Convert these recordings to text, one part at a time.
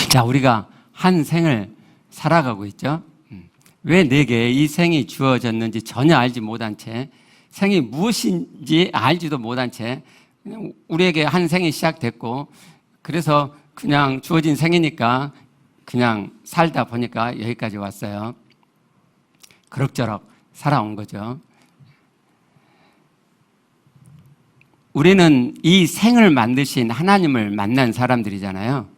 자, 우리가 한 생을 살아가고 있죠. 왜 내게 이 생이 주어졌는지 전혀 알지 못한 채, 생이 무엇인지 알지도 못한 채 그냥 우리에게 한 생이 시작됐고, 그래서 그냥 주어진 생이니까 그냥 살다 보니까 여기까지 왔어요. 그럭저럭 살아온 거죠. 우리는 이 생을 만드신 하나님을 만난 사람들이잖아요.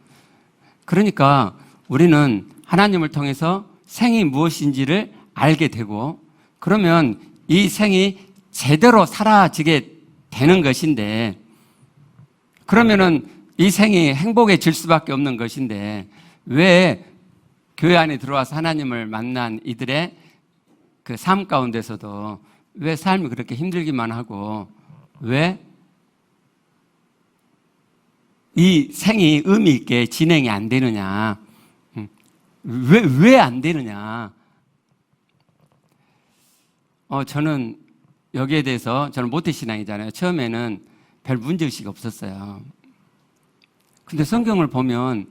그러니까 우리는 하나님을 통해서 생이 무엇인지를 알게 되고, 그러면 이 생이 제대로 사라지게 되는 것인데, 그러면은 이 생이 행복해질 수밖에 없는 것인데, 왜 교회 안에 들어와서 하나님을 만난 이들의 그 삶 가운데서도 왜 삶이 그렇게 힘들기만 하고, 왜 이 생이 의미 있게 진행이 안 되느냐? 왜 안 되느냐? 저는 여기에 대해서, 저는 모태신앙이잖아요. 처음에는 별 문제의식이 없었어요. 근데 성경을 보면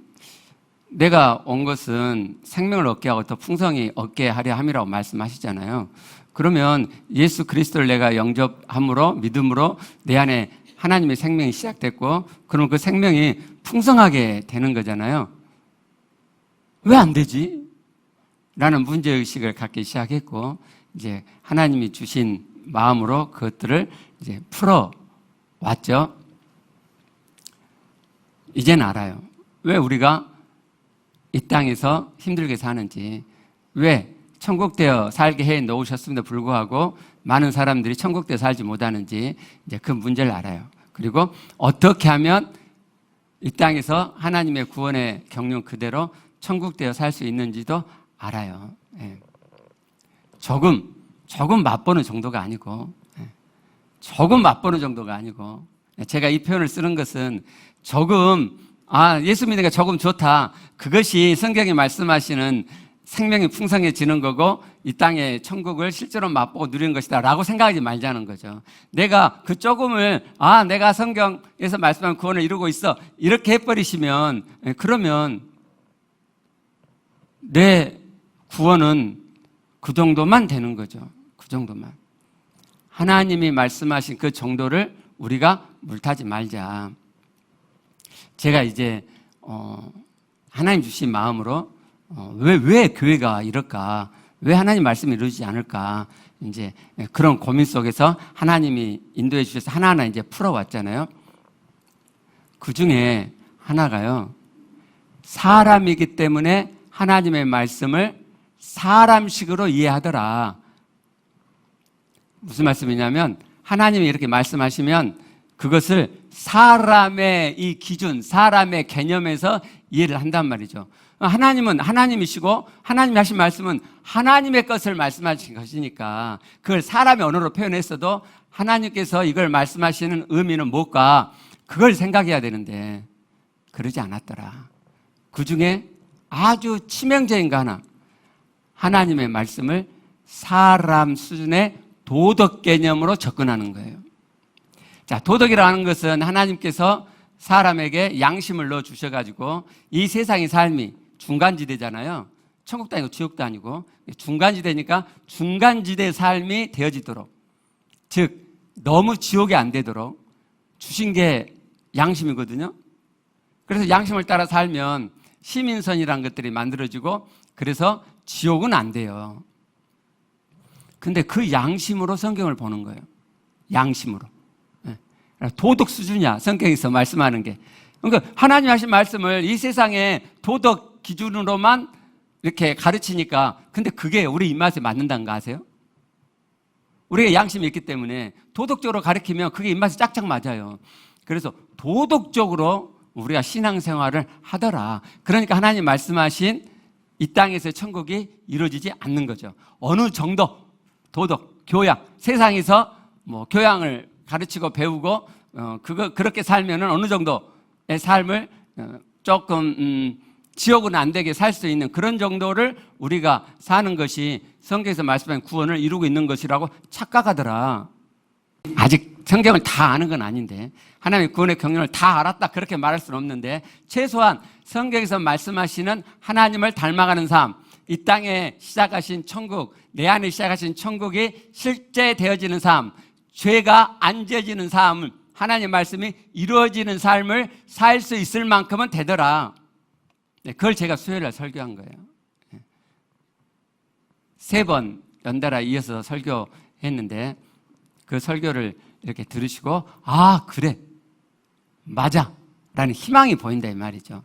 내가 온 것은 생명을 얻게 하고 더 풍성히 얻게 하려 함이라고 말씀하시잖아요. 그러면 예수 그리스도를 내가 영접함으로, 믿음으로 내 안에 하나님의 생명이 시작됐고, 그러면 그 생명이 풍성하게 되는 거잖아요. 왜 안 되지? 라는 문제의식을 갖기 시작했고, 이제 하나님이 주신 마음으로 그것들을 이제 풀어왔죠. 이제는 알아요. 왜 우리가 이 땅에서 힘들게 사는지, 왜 천국되어 살게 해 놓으셨음에도 불구하고 많은 사람들이 천국되어 살지 못하는지, 이제 그 문제를 알아요. 그리고 어떻게 하면 이 땅에서 하나님의 구원의 경륜 그대로 천국되어 살 수 있는지도 알아요. 조금 맛보는 정도가 아니고, 조금 맛보는 정도가 아니고, 제가 이 표현을 쓰는 것은 조금, 예수 믿는 게 조금 좋다, 그것이 성경이 말씀하시는 생명이 풍성해지는 거고 이 땅의 천국을 실제로 맛보고 누리는 것이다 라고 생각하지 말자는 거죠. 내가 그 조금을 내가 성경에서 말씀한 구원을 이루고 있어 이렇게 해버리시면, 그러면 내 구원은 그 정도만 되는 거죠. 그 정도만. 하나님이 말씀하신 그 정도를 우리가 물타지 말자. 제가 이제 하나님 주신 마음으로 왜 교회가 이럴까? 왜 하나님 말씀이 이루어지지 않을까? 이제 그런 고민 속에서 하나님이 인도해 주셔서 하나하나 이제 풀어왔잖아요. 그 중에 하나가요, 사람이기 때문에 하나님의 말씀을 사람식으로 이해하더라. 무슨 말씀이냐면, 하나님이 이렇게 말씀하시면 그것을 사람의 이 기준, 사람의 개념에서 이해를 한단 말이죠. 하나님은 하나님이시고 하나님이 하신 말씀은 하나님의 것을 말씀하신 것이니까 그걸 사람의 언어로 표현했어도 하나님께서 이걸 말씀하시는 의미는 뭘까? 그걸 생각해야 되는데 그러지 않았더라. 그 중에 아주 치명적인 거 하나, 하나님의 말씀을 사람 수준의 도덕 개념으로 접근하는 거예요. 자, 도덕이라는 것은 하나님께서 사람에게 양심을 넣어주셔가지고 이 세상의 삶이 중간지대잖아요. 천국도 아니고 지옥도 아니고 중간지대니까 중간지대의 삶이 되어지도록, 즉 너무 지옥이 안 되도록 주신 게 양심이거든요. 그래서 양심을 따라 살면 시민선이라는 것들이 만들어지고, 그래서 지옥은 안 돼요. 근데 그 양심으로 성경을 보는 거예요. 양심으로. 도덕 수준이야, 성경에서 말씀하는 게. 그러니까 하나님 하신 말씀을 이 세상의 도덕 기준으로만 이렇게 가르치니까, 근데 그게 우리 입맛에 맞는다는 거 아세요? 우리가 양심이 있기 때문에 도덕적으로 가르치면 그게 입맛에 짝짝 맞아요. 그래서 도덕적으로 우리가 신앙생활을 하더라. 그러니까 하나님 말씀하신 이 땅에서의 천국이 이루어지지 않는 거죠. 어느 정도 도덕, 교양, 세상에서 뭐 교양을 가르치고 배우고 그렇게 살면은 어느 정도의 삶을 조금 지옥은 안 되게 살 수 있는 그런 정도를 우리가 사는 것이 성경에서 말씀한 구원을 이루고 있는 것이라고 착각하더라. 아직 성경을 다 아는 건 아닌데, 하나님의 구원의 경륜을 다 알았다 그렇게 말할 수는 없는데, 최소한 성경에서 말씀하시는 하나님을 닮아가는 삶, 이 땅에 시작하신 천국, 내 안에 시작하신 천국이 실제 되어지는 삶, 죄가 안 지어지는 삶, 하나님의 말씀이 이루어지는 삶을 살 수 있을 만큼은 되더라. 그걸 제가 수요일날 설교한 거예요. 3번 연달아 이어서 설교했는데, 그 설교를 이렇게 들으시고 아 그래 맞아 라는 희망이 보인다 이 말이죠.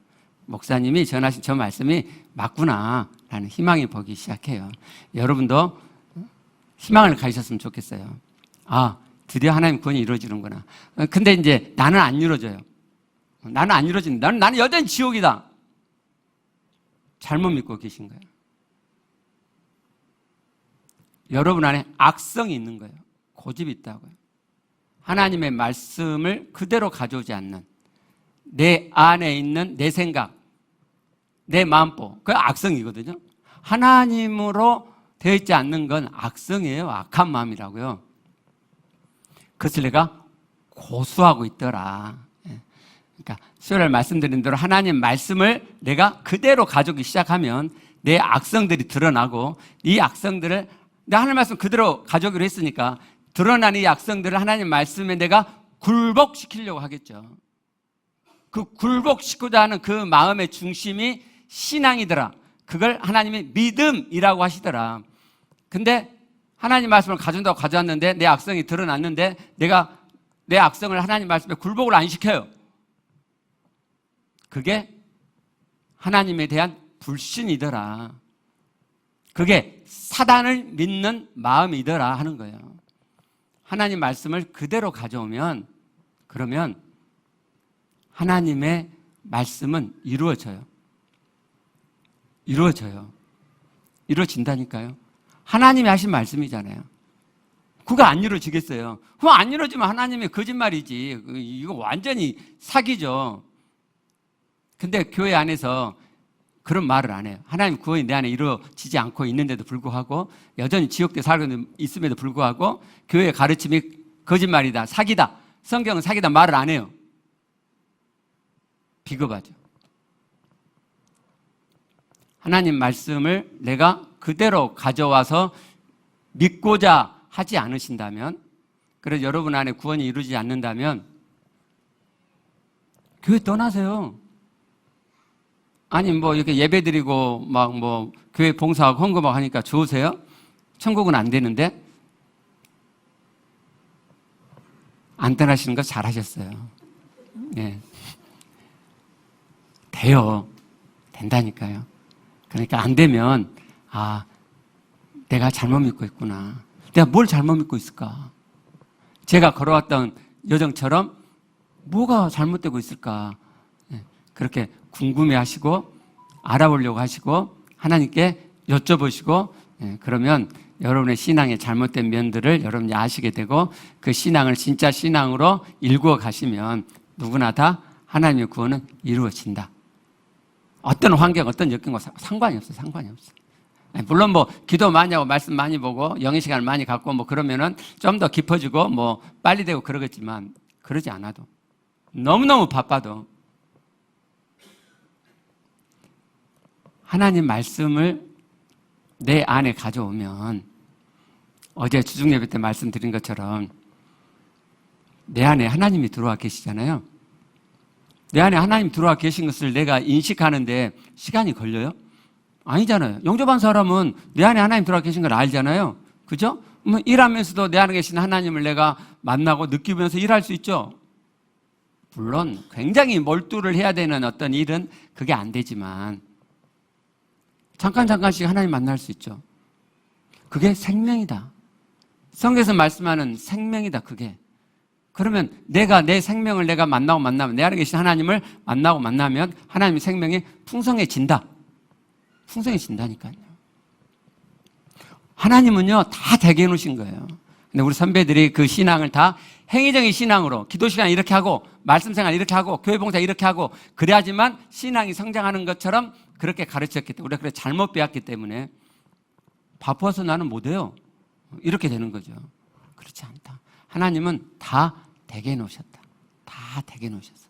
목사님이 전하신 저 말씀이 맞구나 라는 희망이 보기 시작해요. 여러분도 희망을 가지셨으면 좋겠어요. 아 드디어 하나님 구원이 이루어지는구나. 근데 이제 나는 안 이루어져요. 나는 안 이루어진다. 나는 여전히 지옥이다. 잘못 믿고 계신 거예요. 여러분 안에 악성이 있는 거예요. 고집이 있다고요. 하나님의 말씀을 그대로 가져오지 않는, 내 안에 있는 내 생각, 내 마음보, 그게 악성이거든요. 하나님으로 되어 있지 않는 건 악성이에요. 악한 마음이라고요. 그것을 내가 고수하고 있더라. 그러니까 수요일에 말씀드린 대로 하나님 말씀을 내가 그대로 가져오기 시작하면 내 악성들이 드러나고, 이 악성들을 내가 하나님 말씀 그대로 가져오기로 했으니까 드러난 이 악성들을 하나님 말씀에 내가 굴복시키려고 하겠죠. 그 굴복시키고자 하는 그 마음의 중심이 신앙이더라. 그걸 하나님이 믿음이라고 하시더라. 근데 하나님 말씀을 가져온다고 가져왔는데 내 악성이 드러났는데 내가 내 악성을 하나님 말씀에 굴복을 안 시켜요. 그게 하나님에 대한 불신이더라. 그게 사단을 믿는 마음이더라 하는 거예요. 하나님 말씀을 그대로 가져오면, 그러면 하나님의 말씀은 이루어져요. 이루어져요. 이루어진다니까요. 하나님이 하신 말씀이잖아요. 그거 안 이루어지겠어요? 그거 안 이루어지면 하나님의 거짓말이지. 이거 완전히 사기죠. 근데 교회 안에서 그런 말을 안 해요. 하나님 구원이 내 안에 이루어지지 않고 있는데도 불구하고, 여전히 지옥에 살고 있음에도 불구하고 교회의 가르침이 거짓말이다, 사기다, 성경은 사기다 말을 안 해요. 비겁하죠. 하나님 말씀을 내가 그대로 가져와서 믿고자 하지 않으신다면, 그래서 여러분 안에 구원이 이루어지지 않는다면 교회 떠나세요. 아니 뭐 이렇게 예배드리고 막 뭐 교회 봉사하고 헌금하고 하니까 좋으세요? 천국은 안 되는데. 안 떠나시는 거 잘하셨어요. 예. 돼요. 된다니까요. 그러니까 안 되면 아 내가 잘못 믿고 있구나. 내가 뭘 잘못 믿고 있을까? 제가 걸어왔던 여정처럼 뭐가 잘못되고 있을까? 예. 그렇게 궁금해하시고 알아보려고 하시고 하나님께 여쭤보시고, 그러면 여러분의 신앙의 잘못된 면들을 여러분이 아시게 되고 그 신앙을 진짜 신앙으로 일구어 가시면 누구나 다 하나님의 구원은 이루어진다. 어떤 환경, 어떤 여건과 상관이 없어요. 상관이 없어요. 물론 뭐 기도 많이 하고 말씀 많이 보고 영의 시간을 많이 갖고 뭐 그러면은 좀 더 깊어지고 뭐 빨리 되고 그러겠지만, 그러지 않아도, 너무너무 바빠도 하나님 말씀을 내 안에 가져오면, 어제 주중예배 때 말씀드린 것처럼 내 안에 하나님이 들어와 계시잖아요. 내 안에 하나님 들어와 계신 것을 내가 인식하는데 시간이 걸려요? 아니잖아요. 영접한 사람은 내 안에 하나님 들어와 계신 걸 알잖아요. 그죠? 일하면서도 내 안에 계신 하나님을 내가 만나고 느끼면서 일할 수 있죠. 물론 굉장히 몰두를 해야 되는 어떤 일은 그게 안 되지만 잠깐씩 하나님 만날 수 있죠. 그게 생명이다. 성경에서 말씀하는 생명이다, 그게. 그러면 내가 내 생명을 내가 만나면, 내 안에 계신 하나님을 만나면 하나님의 생명이 풍성해진다. 풍성해진다니까요. 하나님은요, 다 되게 해놓으신 거예요. 근데 우리 선배들이 그 신앙을 다 행위적인 신앙으로, 기도 시간 이렇게 하고, 말씀 생활 이렇게 하고, 교회 봉사 이렇게 하고, 그래야지만 신앙이 성장하는 것처럼 그렇게 가르쳤기 때문에, 우리가 그래 잘못 배웠기 때문에 바빠서 나는 못해요. 이렇게 되는 거죠. 그렇지 않다. 하나님은 다 되게 해놓으셨다. 다 되게 해놓으셨어.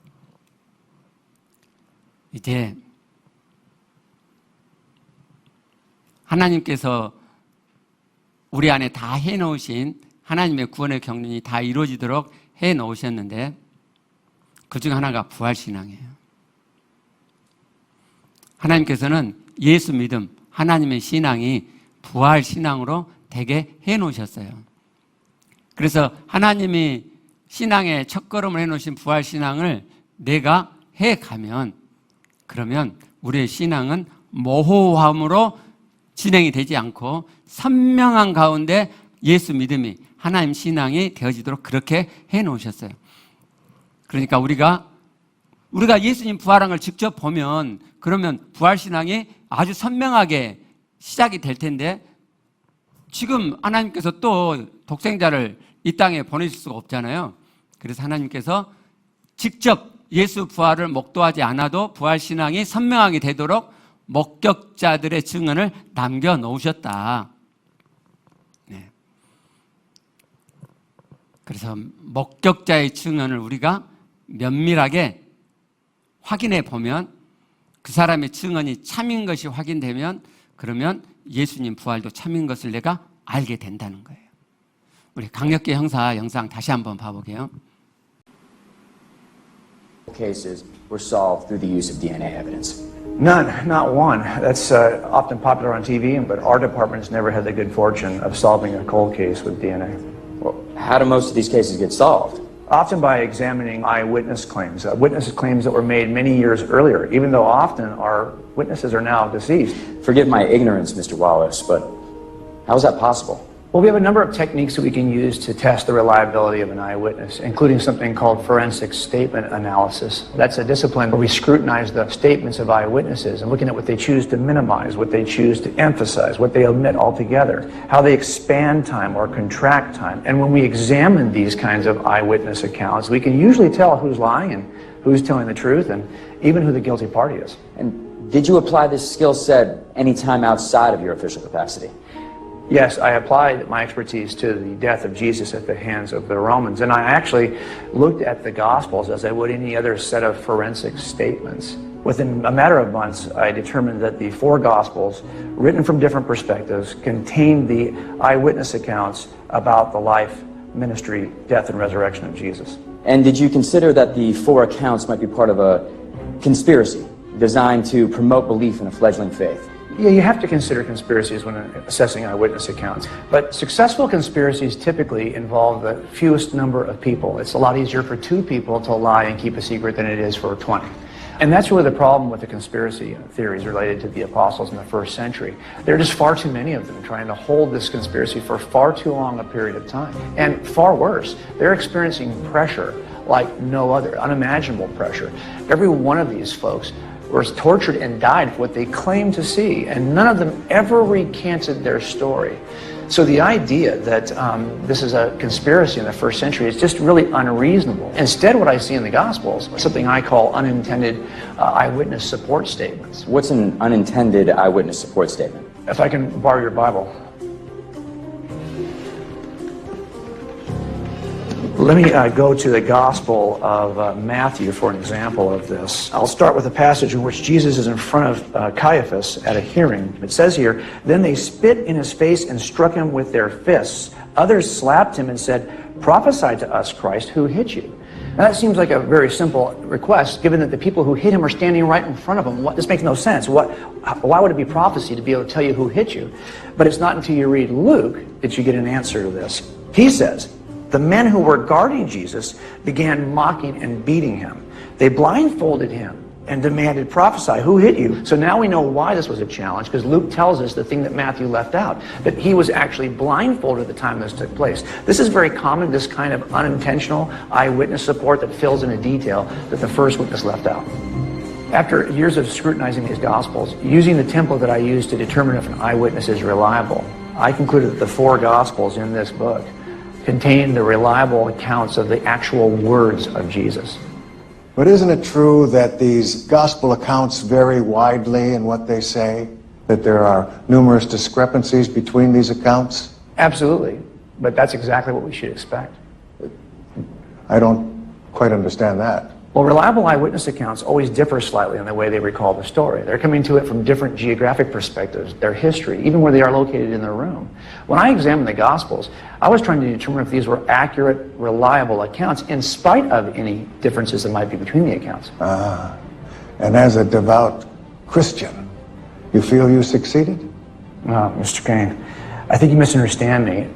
이제 하나님께서 우리 안에 다 해놓으신 하나님의 구원의 경륜이 다 이루어지도록 해놓으셨는데 그 중 하나가 부활신앙이에요. 하나님께서는 예수 믿음, 하나님의 신앙이 부활신앙으로 되게 해놓으셨어요. 그래서 하나님이 신앙의 첫걸음을 해놓으신 부활신앙을 내가 해가면 그러면 우리의 신앙은 모호함으로 진행이 되지 않고 선명한 가운데 예수 믿음이 하나님 신앙이 되어지도록 그렇게 해놓으셨어요. 그러니까 우리가 예수님 부활한 걸 직접 보면 그러면 부활신앙이 아주 선명하게 시작이 될 텐데 지금 하나님께서 또 독생자를 이 땅에 보내실 수가 없잖아요. 그래서 하나님께서 직접 예수 부활을 목도하지 않아도 부활신앙이 선명하게 되도록 목격자들의 증언을 남겨놓으셨다. 네. 그래서 목격자의 증언을 우리가 면밀하게 확인해 보면 그 사람의 증언이 참인 것이 확인되면 그러면 예수님 부활도 참인 것을 내가 알게 된다는 거예요. 우리 강력계 형사 영상 다시 한번 봐보게요. Cases were solved through the use of DNA evidence. None, not one. That's often popular on TV, but our department's never had the good fortune of solving a cold case with DNA. Well, how do most of these cases get solved? Often by examining eyewitness claims, witness claims that were made many years earlier, even though often our witnesses are now deceased. Forgive my ignorance, Mr. Wallace, but how is that possible? Well, we have a number of techniques that we can use to test the reliability of an eyewitness, including something called forensic statement analysis. That's a discipline where we scrutinize the statements of eyewitnesses and looking at what they choose to minimize, what they choose to emphasize, what they omit altogether, how they expand time or contract time. And when we examine these kinds of eyewitness accounts, we can usually tell who's lying and who's telling the truth and even who the guilty party is. And did you apply this skill set any time outside of your official capacity? Yes, I applied my expertise to the death of Jesus at the hands of the Romans, and I actually looked at the Gospels as I would any other set of forensic statements. Within a matter of months, I determined that the 4 Gospels, written from different perspectives, contained the eyewitness accounts about the life, ministry, death, and resurrection of Jesus. And did you consider that the 4 accounts might be part of a conspiracy designed to promote belief in a fledgling faith? Yeah, you have to consider conspiracies when assessing eyewitness accounts. But successful conspiracies typically involve the fewest number of people. It's a lot easier for 2 people to lie and keep a secret than it is for 20. And that's really the problem with the conspiracy theories related to the apostles in the first century. There are just far too many of them trying to hold this conspiracy for far too long a period of time. And far worse, they're experiencing pressure like no other, unimaginable pressure. Every one of these folks was tortured and died for what they claimed to see, and none of them ever recanted their story. So the idea that this is a conspiracy in the first century is just really unreasonable. Instead, what I see in the Gospels is something I call unintended eyewitness support statements. What's an unintended eyewitness support statement? If I can borrow your Bible. Let me go to the Gospel of Matthew for an example of this. I'll start with a passage in which Jesus is in front of Caiaphas at a hearing. It says here, "Then they spit in his face and struck him with their fists. Others slapped him and said, 'Prophesy to us, Christ, who hit you?'" Now that seems like a very simple request, given that the people who hit him are standing right in front of him. This makes no sense. Why would it be prophecy to be able to tell you who hit you? But it's not until you read Luke that you get an answer to this. He says, "The men who were guarding Jesus began mocking and beating him. They blindfolded him and demanded, 'Prophesy, who hit you?'" So now we know why this was a challenge, because Luke tells us the thing that Matthew left out, that he was actually blindfolded at the time this took place. This is very common, this kind of unintentional eyewitness support that fills in a detail that the first witness left out. After years of scrutinizing these Gospels, using the template that I use to determine if an eyewitness is reliable, I concluded that the 4 Gospels in this book contain the reliable accounts of the actual words of Jesus. But isn't it true that these gospel accounts vary widely in what they say? That there are numerous discrepancies between these accounts? Absolutely. But that's exactly what we should expect. I don't quite understand that. Well, reliable eyewitness accounts always differ slightly in the way they recall the story. They're coming to it from different geographic perspectives, their history, even where they are located in their room. When I examined the Gospels, I was trying to determine if these were accurate, reliable accounts in spite of any differences that might be between the accounts. And as a devout Christian, you feel you succeeded? Mr. Kane, I think you misunderstand me.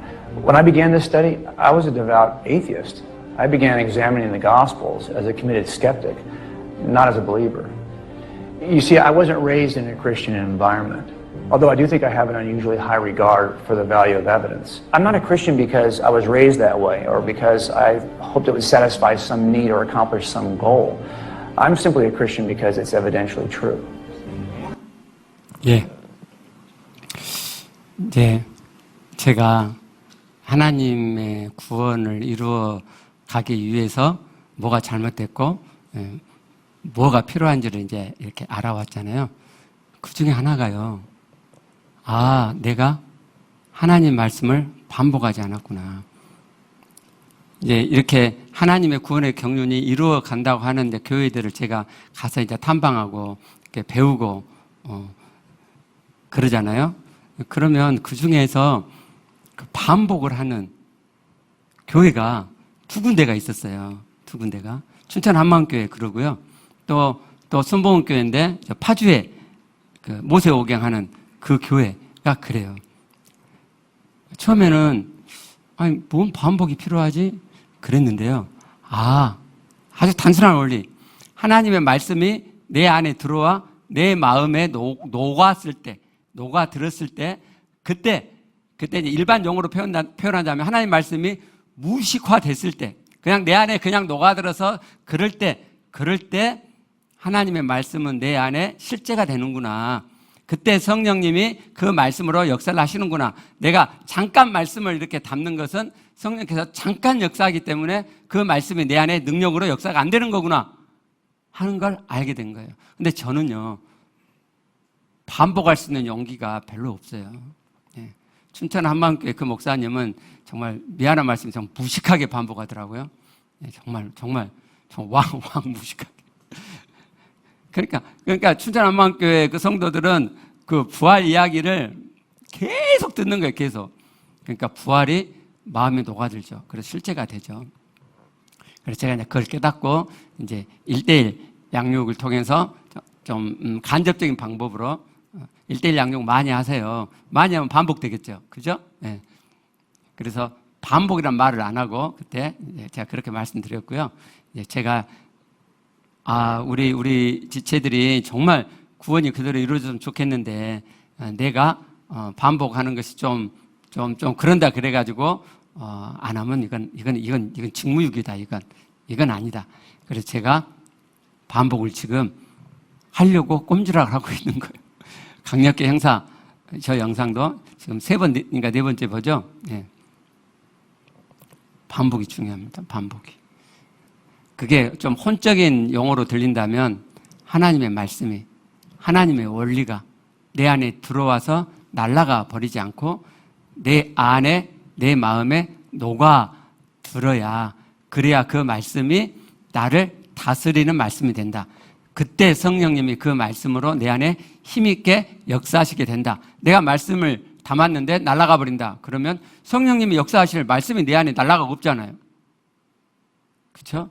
When I began this study, I was a devout atheist. I began examining the Gospels as a committed skeptic, not as a believer. You see, I wasn't raised in a Christian environment, although I do think I have an unusually high regard for the value of evidence. I'm not a Christian because I was raised that way or because I hoped it would satisfy some need or accomplish some goal. I'm simply a Christian because it's evidentially true. 예. 이제 제가 하나님의 구원을 이루어 가기 위해서 뭐가 잘못됐고 뭐가 필요한지를 이제 이렇게 알아왔잖아요. 그 중에 하나가요. 아, 내가 하나님 말씀을 반복하지 않았구나. 이제 이렇게 하나님의 구원의 경륜이 이루어 간다고 하는데 교회들을 제가 가서 이제 탐방하고 이렇게 배우고 그러잖아요. 그러면 그 중에서 반복을 하는 교회가 두 군데가 있었어요. 두 군데가. 춘천 한마음교회 그러고요. 또 순복음교회인데 파주에 그 모세오경하는 그 교회가 그래요. 처음에는 아니 뭔 반복이 필요하지? 그랬는데요. 아주 단순한 원리. 하나님의 말씀이 내 안에 들어와 내 마음에 녹았을 때, 녹아들었을 때, 그때 이제 일반 용어로 표현하자면 하나님 말씀이 무식화됐을 때, 그냥 내 안에 그냥 녹아들어서 그럴 때 하나님의 말씀은 내 안에 실제가 되는구나. 그때 성령님이 그 말씀으로 역사를 하시는구나. 내가 잠깐 말씀을 이렇게 담는 것은 성령께서 잠깐 역사하기 때문에 그 말씀이 내 안에 능력으로 역사가 안 되는 거구나 하는 걸 알게 된 거예요. 근데 저는요, 반복할 수 있는 용기가 별로 없어요. 예. 춘천 한마음교회 그 목사님은 정말 미안한 말씀 좀 무식하게 반복하더라고요. 예, 정말 왕 무식하게. 그러니까 춘천 한마음교회 그 성도들은 그 부활 이야기를 계속 듣는 거예요, 계속. 그러니까 부활이 마음에 녹아들죠. 그래서 실제가 되죠. 그래서 제가 이제 그걸 깨닫고 이제 1:1 양육을 통해서 좀 간접적인 방법으로 1:1 양육 많이 하세요. 많이 하면 반복되겠죠. 그죠? 네. 그래서 반복이란 말을 안 하고 그때 제가 그렇게 말씀드렸고요. 제가 우리 지체들이 정말 구원이 그대로 이루어졌으면 좋겠는데 내가 반복하는 것이 좀 그런다 그래가지고 안 하면 이건 직무유기다. 이건 아니다. 그래서 제가 반복을 지금 하려고 꼼지락을 하고 있는 거예요. 강력계 행사 저 영상도 지금 3번인가 4번째 보죠. 예. 반복이 중요합니다. 반복이. 그게 좀 혼적인 용어로 들린다면 하나님의 말씀이, 하나님의 원리가 내 안에 들어와서 날아가 버리지 않고 내 안에, 내 마음에 녹아들어야, 그래야 그 말씀이 나를 다스리는 말씀이 된다. 그때 성령님이 그 말씀으로 내 안에 힘있게 역사하시게 된다. 내가 말씀을 담았는데 날아가 버린다. 그러면 성령님이 역사하실 말씀이 내 안에 날아가고 없잖아요. 그렇죠?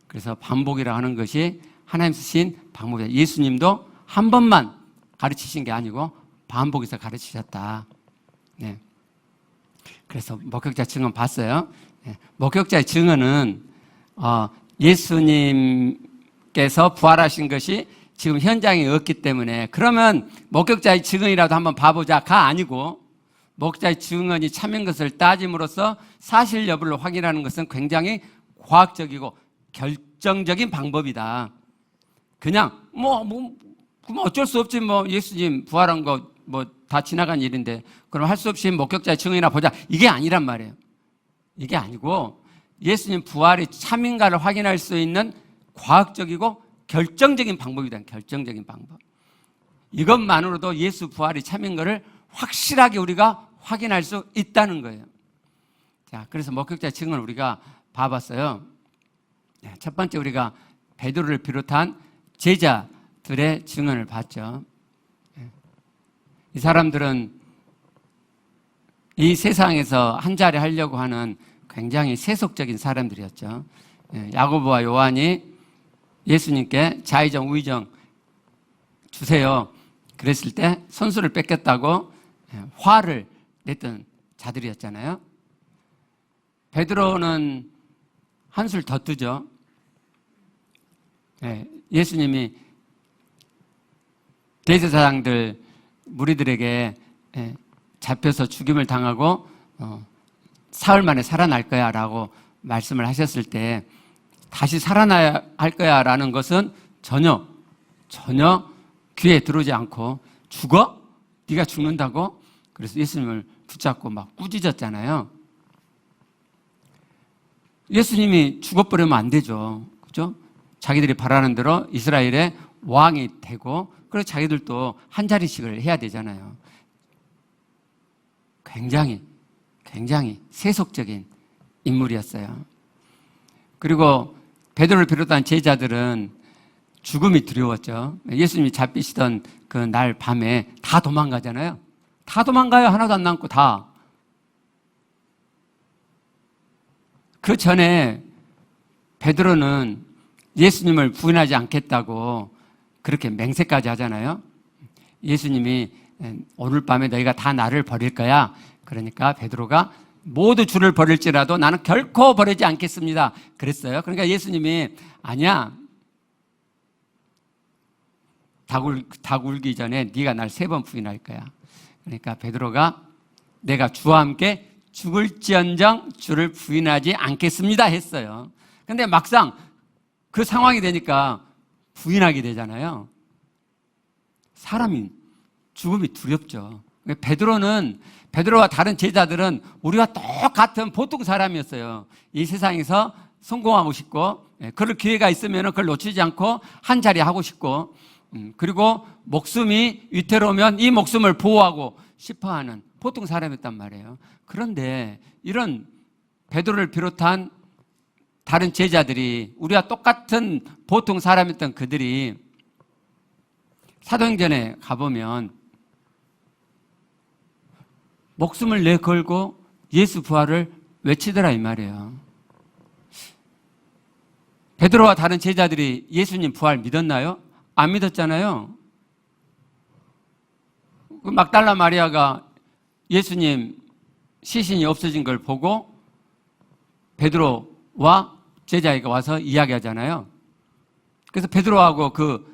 그래서 반복이라 하는 것이 하나님 쓰신 방법이다. 예수님도 한 번만 가르치신 게 아니고 반복해서 가르치셨다. 네. 그래서 목격자 증언 봤어요. 네. 목격자의 증언은 예수님께서 부활하신 것이 지금 현장에 없기 때문에, 그러면 목격자의 증언이라도 한번 봐보자가 아니고, 목격자의 증언이 참인 것을 따짐으로써 사실 여부를 확인하는 것은 굉장히 과학적이고 결정적인 방법이다. 그냥 그럼 어쩔 수 없지, 예수님 부활한 거 다 지나간 일인데 그럼 할 수 없이 목격자의 증언이나 보자, 이게 아니란 말이에요. 이게 아니고 예수님 부활이 참인가를 확인할 수 있는 과학적이고 결정적인 방법이다. 결정적인 방법. 이것만으로도 예수 부활이 참인 것을 확실하게 우리가 확인할 수 있다는 거예요. 자, 그래서 목격자 증언을 우리가 봐봤어요. 첫 번째 우리가 베드로를 비롯한 제자들의 증언을 봤죠. 이 사람들은 이 세상에서 한 자리 하려고 하는 굉장히 세속적인 사람들이었죠. 야고보와 요한이 예수님께 자의정 우의정 주세요 그랬을 때 손수를 뺏겼다고 화를 냈던 자들이었잖아요. 베드로는 한술 더 뜨죠. 예수님이 대제사장들 무리들에게 잡혀서 죽임을 당하고 사흘 만에 살아날 거야 라고 말씀을 하셨을 때 다시 살아나야 할 거야 라는 것은 전혀 귀에 들어오지 않고 죽어? 네가 죽는다고? 그래서 예수님을 붙잡고 막 꾸짖었잖아요. 예수님이 죽어버리면 안 되죠. 그죠? 자기들이 바라는 대로 이스라엘의 왕이 되고 그리고 자기들도 한 자리씩을 해야 되잖아요. 굉장히 세속적인 인물이었어요. 그리고 베드로를 비롯한 제자들은 죽음이 두려웠죠. 예수님이 잡히시던 그 날 밤에 다 도망가잖아요. 다 도망가요. 하나도 안 남고 다. 그 전에 베드로는 예수님을 부인하지 않겠다고 그렇게 맹세까지 하잖아요. 예수님이 오늘 밤에 너희가 다 나를 버릴 거야. 그러니까 베드로가 모두 주를 버릴지라도 나는 결코 버리지 않겠습니다. 그랬어요. 그러니까 예수님이 아니야. 닭 울기 전에 네가 날 3번 부인할 거야. 그러니까 베드로가 내가 주와 함께 죽을지언정 주를 부인하지 않겠습니다 했어요. 근데 막상 그 상황이 되니까 부인하게 되잖아요. 사람이 죽음이 두렵죠. 베드로와 다른 제자들은 우리와 똑같은 보통 사람이었어요. 이 세상에서 성공하고 싶고 그럴 기회가 있으면 그걸 놓치지 않고 한 자리 하고 싶고 그리고 목숨이 위태로우면 이 목숨을 보호하고 싶어하는 보통 사람이었단 말이에요. 그런데 이런 베드로를 비롯한 다른 제자들이 우리와 똑같은 보통 사람이었던 그들이 사도행전에 가보면 목숨을 내걸고 예수 부활을 외치더라 이 말이에요. 베드로와 다른 제자들이 예수님 부활 믿었나요? 안 믿었잖아요. 막달라 마리아가 예수님 시신이 없어진 걸 보고 베드로와 제자에게 와서 이야기하잖아요. 그래서 베드로하고 그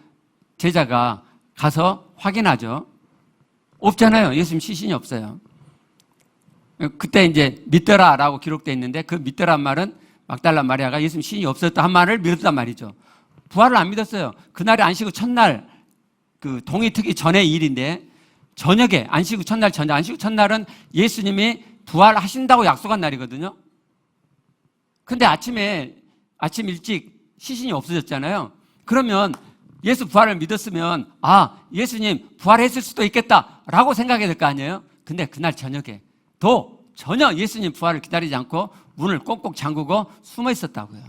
제자가 가서 확인하죠. 없잖아요. 예수님 시신이 없어요. 그때 이제 믿더라라고 기록되어 있는데 그 믿더란 말은 막달라 마리아가 예수님 시신이 없었다 한 말을 믿었단 말이죠. 부활을 안 믿었어요. 그날이 안식구 첫날 그 동이 트기 전의 일인데 저녁에 안식구 첫날 저녁 안식구 첫날은 예수님이 부활하신다고 약속한 날이거든요. 근데 아침 일찍 시신이 없어졌잖아요. 그러면 예수 부활을 믿었으면 예수님 부활했을 수도 있겠다라고 생각해야 될 거 아니에요. 근데 그날 저녁에 또 전혀 예수님 부활을 기다리지 않고 문을 꼭꼭 잠그고 숨어 있었다고요.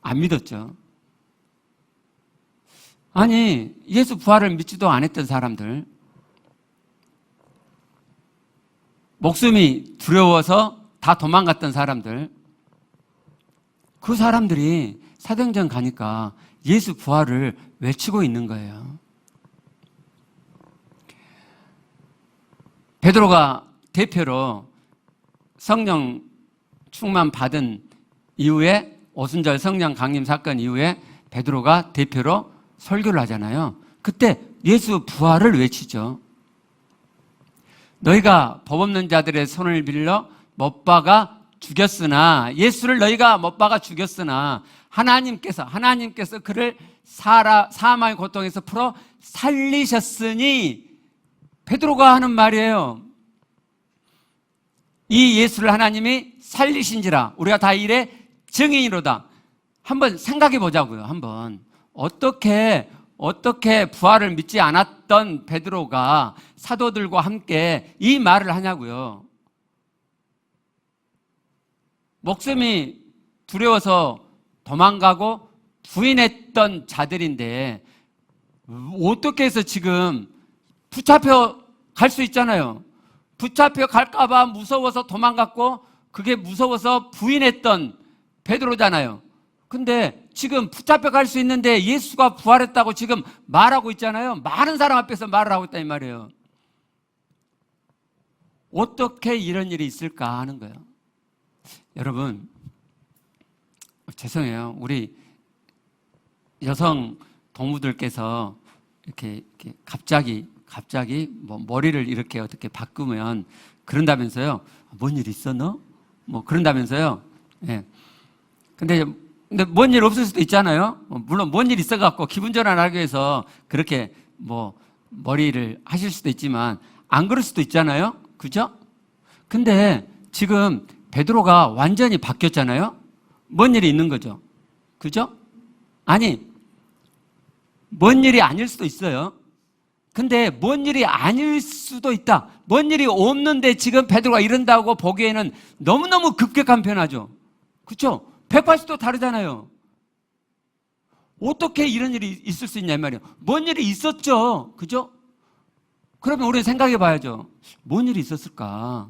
안 믿었죠. 아니 예수 부활을 믿지도 않았던 사람들, 목숨이 두려워서 다 도망갔던 사람들, 그 사람들이 사도행전 가니까 예수 부활을 외치고 있는 거예요. 베드로가 대표로 성령 충만 받은 이후에 오순절 성령 강림 사건 이후에 베드로가 대표로 설교를 하잖아요. 그때 예수 부활을 외치죠. 너희가 법 없는 자들의 손을 빌려 못 박아 죽였으나 예수를 너희가 못 박아 죽였으나 하나님께서 그를 사망의 고통에서 풀어 살리셨으니 베드로가 하는 말이에요. 이 예수를 하나님이 살리신지라 우리가 다 이래 증인이로다. 한번 생각해 보자고요. 한번 어떻게 부활을 믿지 않았던 베드로가 사도들과 함께 이 말을 하냐고요. 목숨이 두려워서 도망가고 부인했던 자들인데 어떻게 해서 지금 붙잡혀 갈 수 있잖아요. 붙잡혀 갈까봐 무서워서 도망갔고 그게 무서워서 부인했던 베드로잖아요. 근데 지금 붙잡혀 갈 수 있는데 예수가 부활했다고 지금 말하고 있잖아요. 많은 사람 앞에서 말을 하고 있다 이 말이에요. 어떻게 이런 일이 있을까 하는 거예요. 여러분, 죄송해요. 우리 여성 동무들께서 이렇게 갑자기 뭐 머리를 이렇게 어떻게 바꾸면 그런다면서요. 뭔 일 있어 너? 뭐 그런다면서요. 예. 근데 뭔 일 없을 수도 있잖아요. 물론 뭔 일 있어갖고 기분 전환하기 위해서 그렇게 뭐 머리를 하실 수도 있지만 안 그럴 수도 있잖아요. 그죠? 근데 지금 베드로가 완전히 바뀌었잖아요. 뭔 일이 있는 거죠. 그죠? 아니, 뭔 일이 아닐 수도 있어요. 근데 뭔 일이 아닐 수도 있다. 뭔 일이 없는데 지금 베드로가 이런다고 보기에는 너무너무 급격한 변화죠. 그렇죠? 180도 다르잖아요. 어떻게 이런 일이 있을 수 있냐 말이에요. 뭔 일이 있었죠. 그죠? 그러면 우리는 생각해 봐야죠. 뭔 일이 있었을까?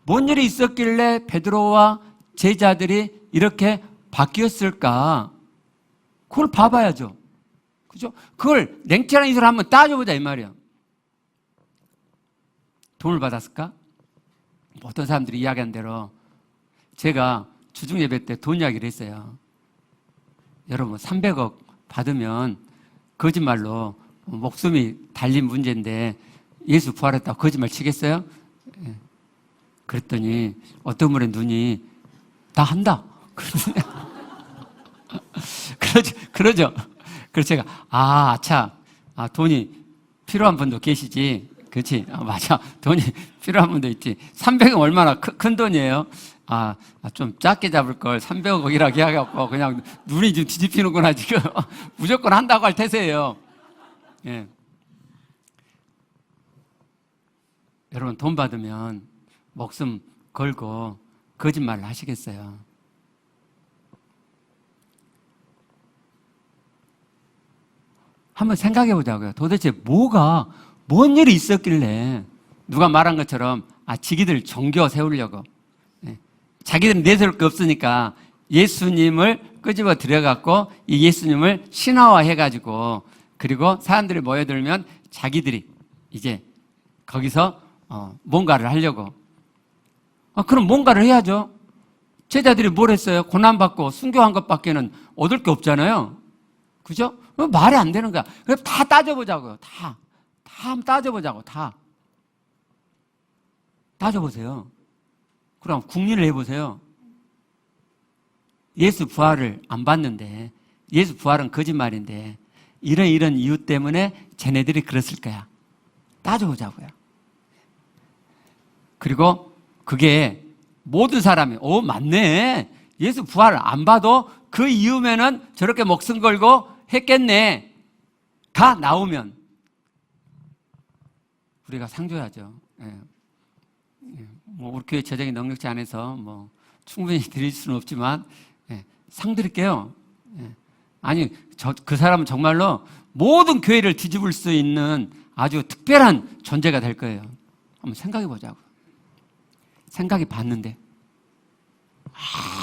뭔 일이 있었길래 베드로와 제자들이 이렇게 바뀌었을까? 그걸 봐봐야죠. 그죠? 그걸 냉철한 이성으로 한번 따져보자 이 말이에요. 돈을 받았을까? 어떤 사람들이 이야기한 대로 제가 주중 예배 때 돈 이야기를 했어요. 여러분 300억 받으면 거짓말로 목숨이 달린 문제인데 예수 부활했다고 거짓말 치겠어요? 그랬더니 어떤 분의 눈이 다 한다. 그러죠. 그래서 제가 돈이 필요한 분도 계시지. 그렇지? 맞아. 돈이 필요한 분도 있지. 300은 얼마나 큰 돈이에요? 좀 작게 잡을 걸 300억이라고 해갖고 그냥 눈이 좀 뒤집히는구나 지금. 무조건 한다고 할 태세예요. 예. 여러분 돈 받으면 목숨 걸고 거짓말을 하시겠어요? 한번 생각해 보자고요. 도대체 뭔 일이 있었길래 누가 말한 것처럼 지기들 종교 세우려고 자기들은 내세울 게 없으니까 예수님을 끄집어 들여갖고 이 예수님을 신화화해가지고 그리고 사람들이 모여들면 자기들이 이제 거기서 뭔가를 하려고 그럼 뭔가를 해야죠. 제자들이 뭘 했어요? 고난받고 순교한 것밖에는 얻을 게 없잖아요. 그죠? 말이 안 되는 거야. 그래서 다 따져보자고요. 다 한번 따져보자고. 다 따져보세요. 그럼 국리를 해보세요. 예수 부활을 안 봤는데 예수 부활은 거짓말인데 이런 이유 때문에 쟤네들이 그랬을 거야. 따져보자고요. 그리고 그게 모든 사람이 맞네. 예수 부활을 안 봐도 그 이유면은 저렇게 목숨 걸고 했겠네. 가 나오면 우리가 상 줘야죠. 우리 교회 재정이 넉넉지 않아서 충분히 드릴 수는 없지만 상 드릴게요. 그 사람은 정말로 모든 교회를 뒤집을 수 있는 아주 특별한 존재가 될 거예요. 한번 생각해 보자고. 생각해 봤는데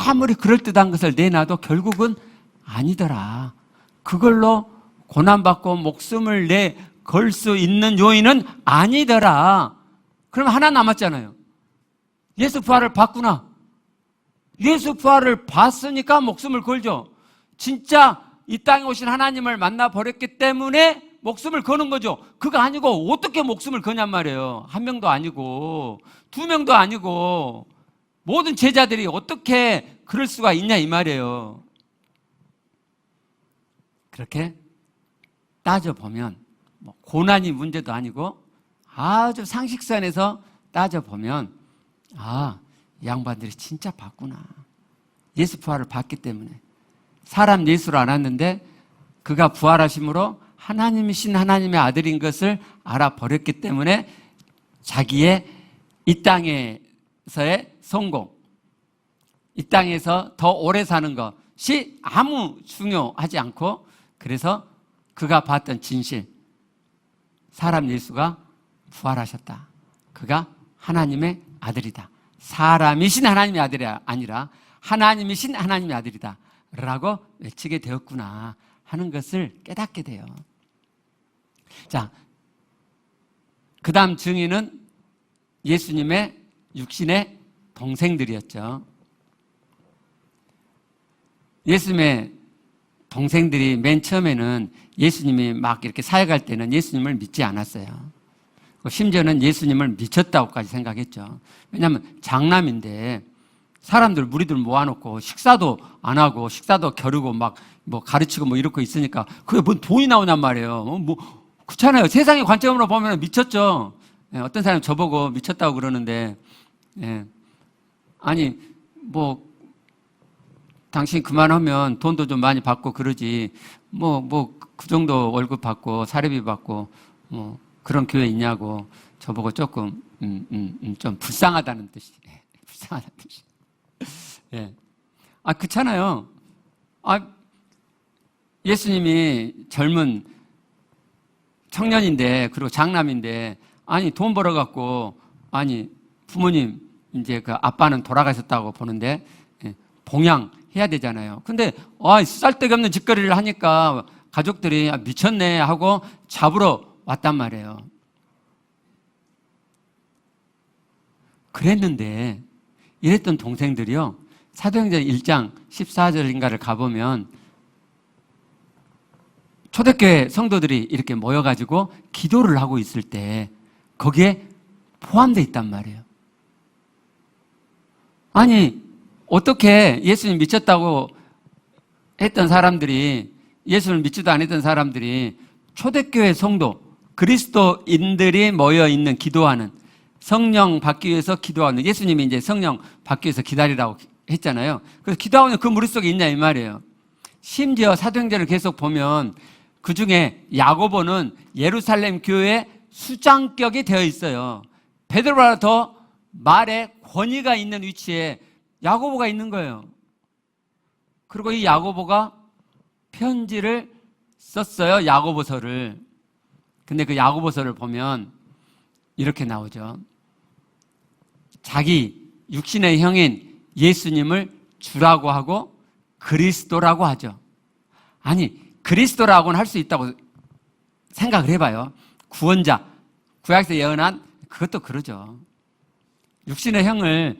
아무리 그럴듯한 것을 내놔도 결국은 아니더라. 그걸로 고난받고 목숨을 걸 수 있는 요인은 아니더라. 그럼 하나 남았잖아요. 예수 부활을 봤구나. 예수 부활을 봤으니까 목숨을 걸죠. 진짜 이 땅에 오신 하나님을 만나버렸기 때문에 목숨을 거는 거죠. 그거 아니고 어떻게 목숨을 거냔 말이에요. 한 명도 아니고 두 명도 아니고 모든 제자들이 어떻게 그럴 수가 있냐 이 말이에요. 그렇게 따져보면 고난이 문제도 아니고 아주 상식선에서 따져보면 이 양반들이 진짜 봤구나. 예수 부활을 봤기 때문에 사람 예수를 안 왔는데 그가 부활하심으로 하나님이신 하나님의 아들인 것을 알아버렸기 때문에 자기의 이 땅에서의 성공 이 땅에서 더 오래 사는 것이 아무 중요하지 않고, 그래서 그가 봤던 진실, 사람 예수가 부활하셨다. 그가 하나님의 아들이다. 사람이신 하나님의 아들이 아니라 하나님이신 하나님의 아들이다 라고 외치게 되었구나 하는 것을 깨닫게 돼요. 자, 그 다음 증인은 예수님의 육신의 동생들이었죠. 예수님의 동생들이 맨 처음에는 예수님이 막 이렇게 사역할 때는 예수님을 믿지 않았어요. 심지어는 예수님을 미쳤다고까지 생각했죠. 왜냐하면 장남인데 사람들, 무리들 모아놓고 식사도 안 하고 식사도 겨루고 막 뭐 가르치고 뭐 이러고 있으니까 그게 뭔 돈이 나오냔 말이에요. 뭐 그렇잖아요. 세상의 관점으로 보면 미쳤죠. 예, 어떤 사람이 저보고 미쳤다고 그러는데, 예, 아니 뭐 당신 그만하면 돈도 좀 많이 받고 그러지 뭐 그 정도 월급 받고 사례비 받고 뭐 그런 교회 있냐고 저보고 조금 좀 불쌍하다는 뜻이, 예, 불쌍하다는 뜻이. 예. 아, 그렇잖아요. 아, 예수님이 젊은 청년인데, 그리고 장남인데, 아니, 돈 벌어갖고, 아니, 부모님, 이제 그 아빠는 돌아가셨다고 보는데, 예, 봉양해야 되잖아요. 근데, 쓸데기 없는 짓거리를 하니까 가족들이 미쳤네 하고 잡으러 왔단 말이에요. 그랬는데, 이랬던 동생들이요, 사도행전 1장 14절인가를 가보면 초대교회 성도들이 이렇게 모여가지고 기도를 하고 있을 때 거기에 포함되어 있단 말이에요. 아니, 어떻게 예수님 미쳤다고 했던 사람들이, 예수를 믿지도 않았던 사람들이 초대교회 성도, 그리스도인들이 모여있는 기도하는, 성령 받기 위해서 기도하는, 예수님이 이제 성령 받기 위해서 기다리라고 했잖아요. 그래서 기도하는 그 무리 속에 있냐 이 말이에요. 심지어 사도행전을 계속 보면 그 중에 야고보는 예루살렘 교회의 수장격이 되어 있어요. 베드로보다 더 말에 권위가 있는 위치에 야고보가 있는 거예요. 그리고 이 야고보가 편지를 썼어요. 야고보서를. 근데 그 야고보서를 보면 이렇게 나오죠. 자기 육신의 형인 예수님을 주라고 하고 그리스도라고 하죠. 아니, 그리스도라고는 할 수 있다고 생각을 해봐요. 구원자, 구약에서 예언한 그것도 그러죠. 육신의 형을,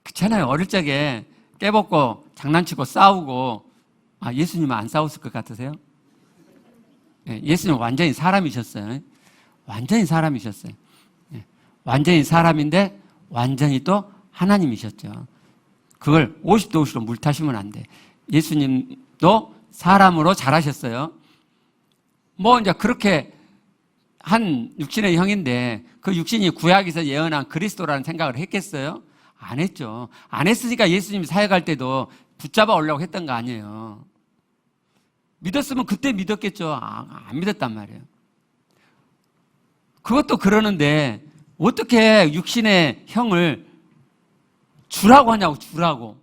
그렇잖아요. 어릴 적에 깨벗고 장난치고 싸우고, 예수님은 안 싸웠을 것 같으세요? 예수님은 완전히 사람이셨어요. 완전히 사람이셨어요. 완전히 사람인데 완전히 또 하나님이셨죠. 그걸 50도 50도 물타시면 안 돼. 예수님도 사람으로 자라셨어요. 뭐 이제 그렇게 한 육신의 형인데 그 육신이 구약에서 예언한 그리스도라는 생각을 했겠어요? 안 했죠. 안 했으니까 예수님이 사역할 때도 붙잡아 오려고 했던 거 아니에요. 믿었으면 그때 믿었겠죠. 안 믿었단 말이에요. 그것도 그러는데 어떻게 육신의 형을 주라고 하냐고, 주라고.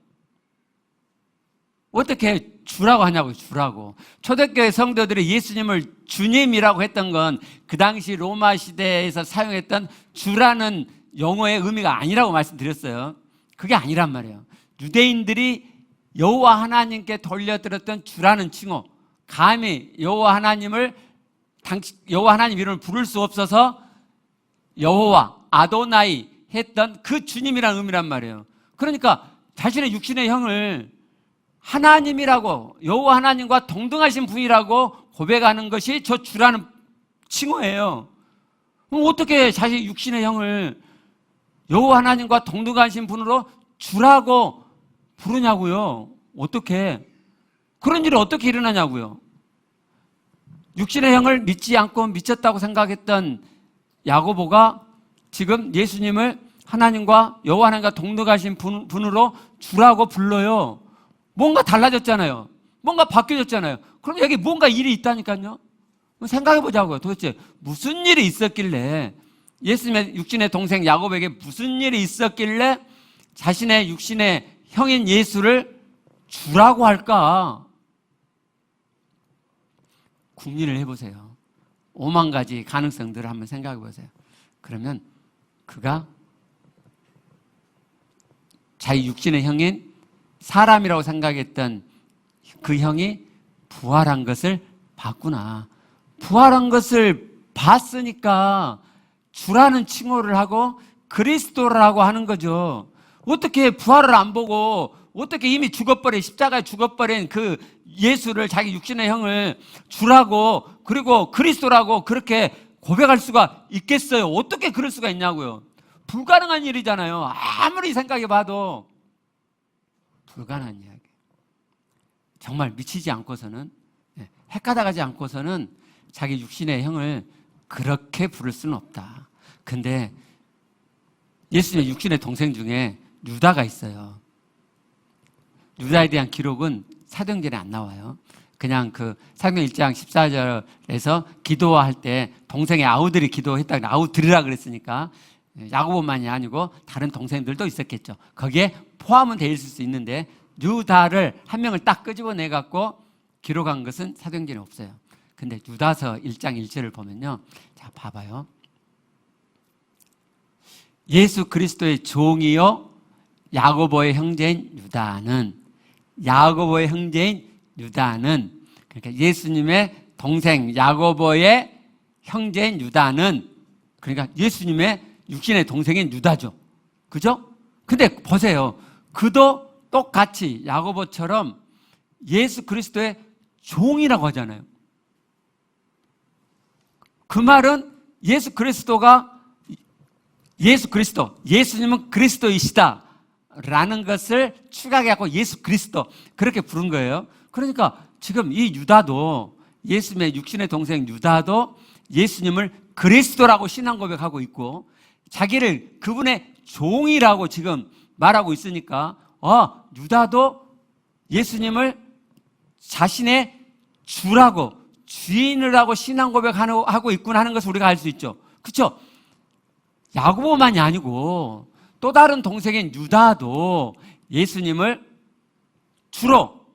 어떻게 주라고 하냐고, 주라고. 초대교회 성도들이 예수님을 주님이라고 했던 건 그 당시 로마 시대에서 사용했던 주라는 용어의 의미가 아니라고 말씀드렸어요. 그게 아니란 말이에요. 유대인들이 여호와 하나님께 돌려드렸던 주라는 칭호, 감히 여호와 하나님 이름을 부를 수 없어서 여호와, 아도나이 했던 그 주님이라는 의미란 말이에요. 그러니까 자신의 육신의 형을 하나님이라고, 여호와 하나님과 동등하신 분이라고 고백하는 것이 저 주라는 칭호예요. 그럼 어떻게 자신 육신의 형을 여호와 하나님과 동등하신 분으로 주라고 부르냐고요? 어떻게? 그런 일이 어떻게 일어나냐고요? 육신의 형을 믿지 않고 미쳤다고 생각했던 야고보가 지금 예수님을 하나님과 여호와 하나님과 동등하신 분으로 주라고 불러요. 뭔가 달라졌잖아요. 뭔가 바뀌어졌잖아요. 그럼 여기 뭔가 일이 있다니까요. 생각해 보자고요. 도대체 무슨 일이 있었길래, 예수님의 육신의 동생 야고보에게 무슨 일이 있었길래 자신의 육신의 형인 예수를 주라고 할까? 궁리를 해보세요. 5만 가지 가능성들을 한번 생각해 보세요. 그러면 그가 자기 육신의 형인 사람이라고 생각했던 그 형이 부활한 것을 봤구나. 부활한 것을 봤으니까 주라는 칭호를 하고 그리스도라고 하는 거죠. 어떻게 부활을 안 보고 어떻게 이미 죽어버린 십자가에 죽어버린 그 예수를 자기 육신의 형을 주라고 그리고 그리스도라고 그렇게 고백할 수가 있겠어요? 어떻게 그럴 수가 있냐고요. 불가능한 일이잖아요. 아무리 생각해 봐도 불가능한 이야기. 정말 미치지 않고서는, 헷가닥하지 않고서는 자기 육신의 형을 그렇게 부를 수는 없다. 근데 예수님의 육신의 동생 중에 유다가 있어요. 유다에 대한 기록은 사도행전에 안 나와요. 그냥 그 사도행전 1장 14절에서 기도할 때 동생의 아우들이 기도했다고, 아우들이라 그랬으니까 야고보만이 아니고 다른 동생들도 있었겠죠. 거기에 포함은 돼 있을 수 있는데 유다를 한 명을 딱 끄집어내 갖고 기록한 것은 사도행전에 없어요. 근데 유다서 1장 1절을 보면요. 자, 봐봐요. 예수 그리스도의 종이요 야고보의 형제인 유다는 그러니까 예수님의 동생 야고보의 형제인 유다는 그러니까 예수님의 육신의 동생인 유다죠. 그죠? 근데 보세요. 그도 똑같이 야고보처럼 예수 그리스도의 종이라고 하잖아요. 그 말은 예수님은 그리스도이시다 라는 것을 추가해갖고 예수 그리스도 그렇게 부른 거예요. 그러니까 지금 이 유다도 예수님의 육신의 동생 유다도 예수님을 그리스도라고 신앙 고백하고 있고 자기를 그분의 종이라고 지금 말하고 있으니까 유다도 예수님을 자신의 주라고 주인이라고 신앙 고백하고 있구나 하는 것을 우리가 알 수 있죠. 그렇죠? 야고보만이 아니고 또 다른 동생인 유다도 예수님을 주로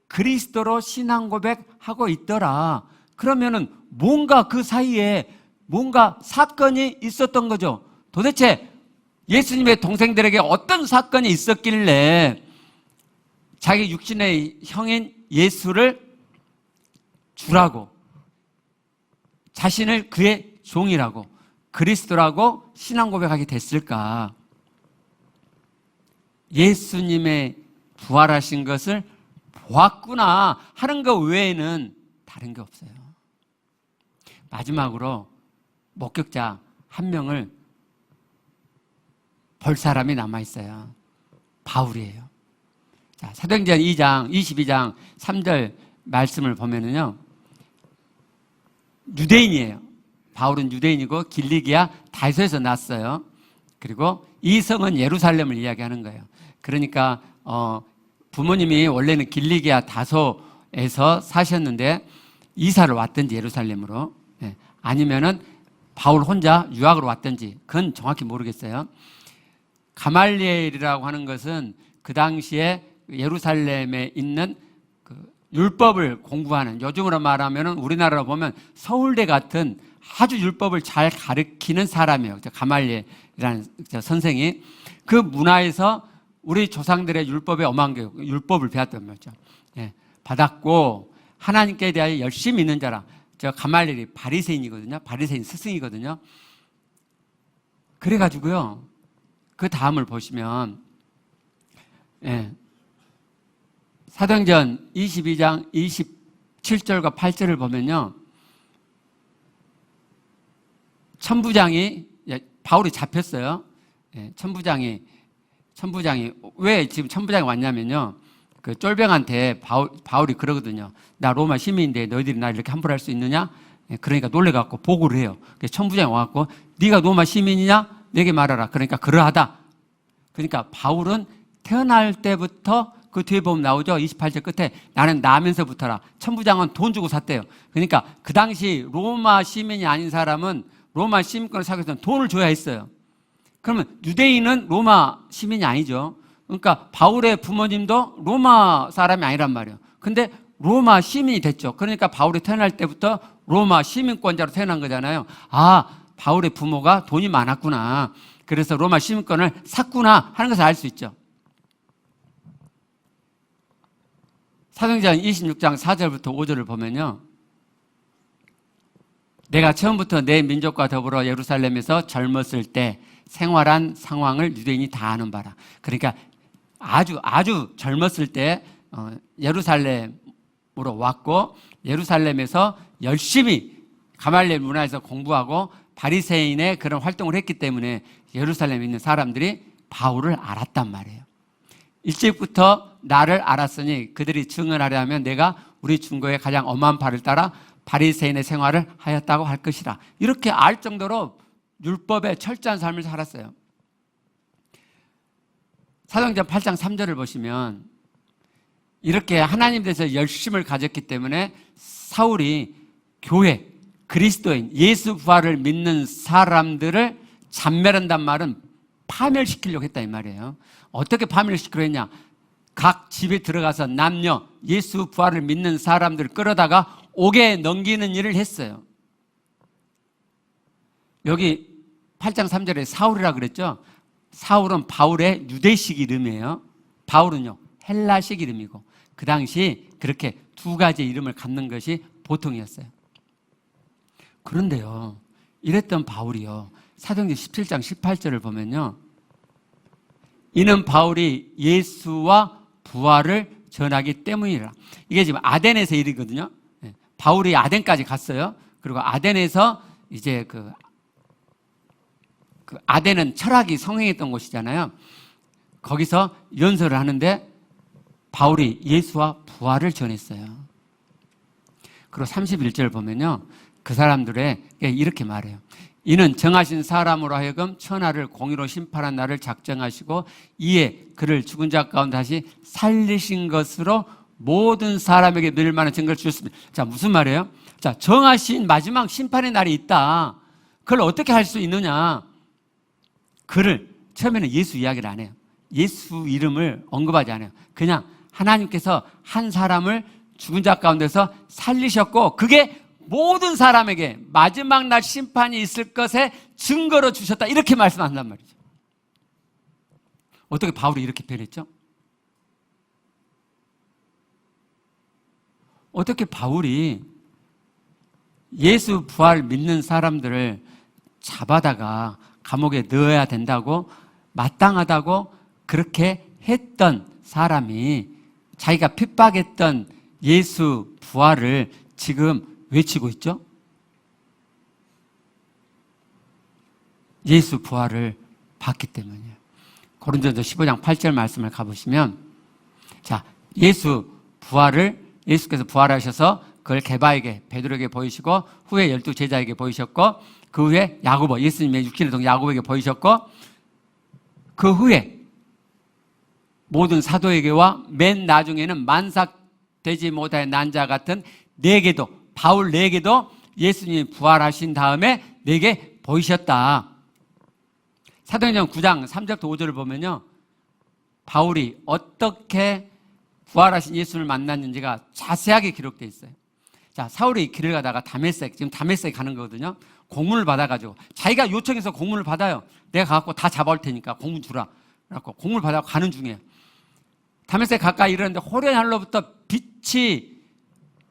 그리스도로 신앙 고백하고 있더라. 그러면은 뭔가 그 사이에 뭔가 사건이 있었던 거죠. 도대체 예수님의 동생들에게 어떤 사건이 있었길래 자기 육신의 형인 예수를 주라고 자신을 그의 종이라고 그리스도라고 신앙 고백하게 됐을까? 예수님의 부활하신 것을 보았구나 하는 것 외에는 다른 게 없어요. 마지막으로 목격자 한 명을 볼 사람이 남아있어요. 바울이에요. 자, 사도행전 22장 3절 말씀을 보면은요, 유대인이에요. 바울은 유대인이고 길리기아 다소에서 났어요. 그리고 이 성은 예루살렘을 이야기하는 거예요. 그러니까 부모님이 원래는 길리기아 다소에서 사셨는데 이사를 왔든지 예루살렘으로 아니면은 바울 혼자 유학으로 왔든지 그건 정확히 모르겠어요. 가말리엘이라고 하는 것은 그 당시에 예루살렘에 있는 그 율법을 공부하는, 요즘으로 말하면 우리나라로 보면 서울대 같은 아주 율법을 잘 가르치는 사람이에요. 가말리엘이라는 선생이 그 문화에서 우리 조상들의 율법에 엄한 교육, 율법을 배웠단 말이죠. 받았고 하나님께 대하여 열심히 있는 자라. 저 가말리엘이 바리새인이거든요. 바리새인 스승이거든요. 그래가지고요. 그 다음을 보시면 사도행전 22장 27절과 8절을 보면요. 천부장이 바울이 잡혔어요. 천부장이 왜 지금 천부장이 왔냐면요. 그 쫄병한테 바울이 그러거든요. 나 로마 시민인데 너희들이 나 이렇게 함부로 할 수 있느냐? 그러니까 놀래갖고 보고를 해요. 그래서 천부장이 와갖고 네가 로마 시민이냐? 내게 말하라. 그러니까 그러하다. 그러니까 바울은 태어날 때부터 그 뒤에 보면 나오죠. 28절 끝에 나는 나면서부터라. 천부장은 돈 주고 샀대요. 그러니까 그 당시 로마 시민이 아닌 사람은 로마 시민권을 사기 위해서는 돈을 줘야 했어요. 그러면 유대인은 로마 시민이 아니죠. 그러니까 바울의 부모님도 로마 사람이 아니란 말이에요. 근데 로마 시민이 됐죠. 그러니까 바울이 태어날 때부터 로마 시민권자로 태어난 거잖아요. 아, 바울의 부모가 돈이 많았구나. 그래서 로마 시민권을 샀구나 하는 것을 알 수 있죠. 사도행전 26장 4절부터 5절을 보면요. 내가 처음부터 내 민족과 더불어 예루살렘에서 젊었을 때 생활한 상황을 유대인이 다 아는 바라. 그러니까 아주 젊었을 때 예루살렘으로 왔고 예루살렘에서 열심히 가말리엘 문화에서 공부하고 바리새인의 그런 활동을 했기 때문에 예루살렘에 있는 사람들이 바울을 알았단 말이에요. 일찍부터 나를 알았으니 그들이 증언하려면 내가 우리 중고의 가장 엄한 바를 따라 바리새인의 생활을 하였다고 할 것이라. 이렇게 알 정도로 율법에 철저한 삶을 살았어요. 사도행전 8장 3절을 보시면 이렇게 하나님 대해서 열심을 가졌기 때문에 사울이 교회, 그리스도인, 예수 부활을 믿는 사람들을 잔멸한단 말은 파멸시키려고 했다 이 말이에요. 어떻게 파멸시키려고 했냐? 각 집에 들어가서 남녀 예수 부활을 믿는 사람들을 끌어다가 옥에 넘기는 일을 했어요. 여기 8장 3절에 사울이라 그랬죠. 사울은 바울의 유대식 이름이에요. 바울은요 헬라식 이름이고 그 당시 그렇게 두 가지 이름을 갖는 것이 보통이었어요. 그런데요 이랬던 바울이요 사도행전 17장 18절을 보면요 이는 바울이 예수와 부활을 전하기 때문이라. 이게 지금 아덴에서 일이거든요. 바울이 아덴까지 갔어요. 그리고 아덴에서 이제 그 아덴은 철학이 성행했던 곳이잖아요. 거기서 연설을 하는데 바울이 예수와 부활을 전했어요. 그리고 31절 보면요. 그 사람들의 이렇게 말해요. 이는 정하신 사람으로 하여금 천하를 공의로 심판한 날을 작정하시고 이에 그를 죽은 자 가운데 다시 살리신 것으로 모든 사람에게 누릴 만한 증거를 주셨습니다. 자, 무슨 말이에요? 자, 정하신 마지막 심판의 날이 있다. 그걸 어떻게 할 수 있느냐? 그를 처음에는 예수 이야기를 안 해요. 예수 이름을 언급하지 않아요. 그냥 하나님께서 한 사람을 죽은 자 가운데서 살리셨고 그게 모든 사람에게 마지막 날 심판이 있을 것에 증거로 주셨다. 이렇게 말씀한단 말이죠. 어떻게 바울이 이렇게 표현했죠? 어떻게 바울이 예수 부활 믿는 사람들을 잡아다가 감옥에 넣어야 된다고 마땅하다고 그렇게 했던 사람이 자기가 핍박했던 예수 부활을 지금 외치고 있죠? 예수 부활을 받기 때문이에요. 고린도전서 15장 8절 말씀을 가보시면 자, 예수 부활을 예수께서 부활하셔서 그걸 게바에게 베드로에게 보이시고 후에 12 제자에게 보이셨고 그 후에 야고보 예수님의 육신의 동 야고보에게 보이셨고 그 후에 모든 사도에게와 맨 나중에는 만삭되지 못할 난자 같은 내게도 바울 내게도 예수님이 부활하신 다음에 내게 보이셨다. 사도행전 9장 3절부터 5절을 보면요. 바울이 어떻게 부활하신 예수를 만났는지가 자세하게 기록되어 있어요. 자, 사울이 길을 가다가 다메섹, 지금 다메섹 가는 거거든요. 공문을 받아가지고 자기가 요청해서 공문을 받아요. 내가 가갖고 다 잡아올 테니까 공문 주라. 그래갖고 공문을 받아서 가는 중이에요. 다메섹 가까이 이르는데 호련히 하늘로부터 빛이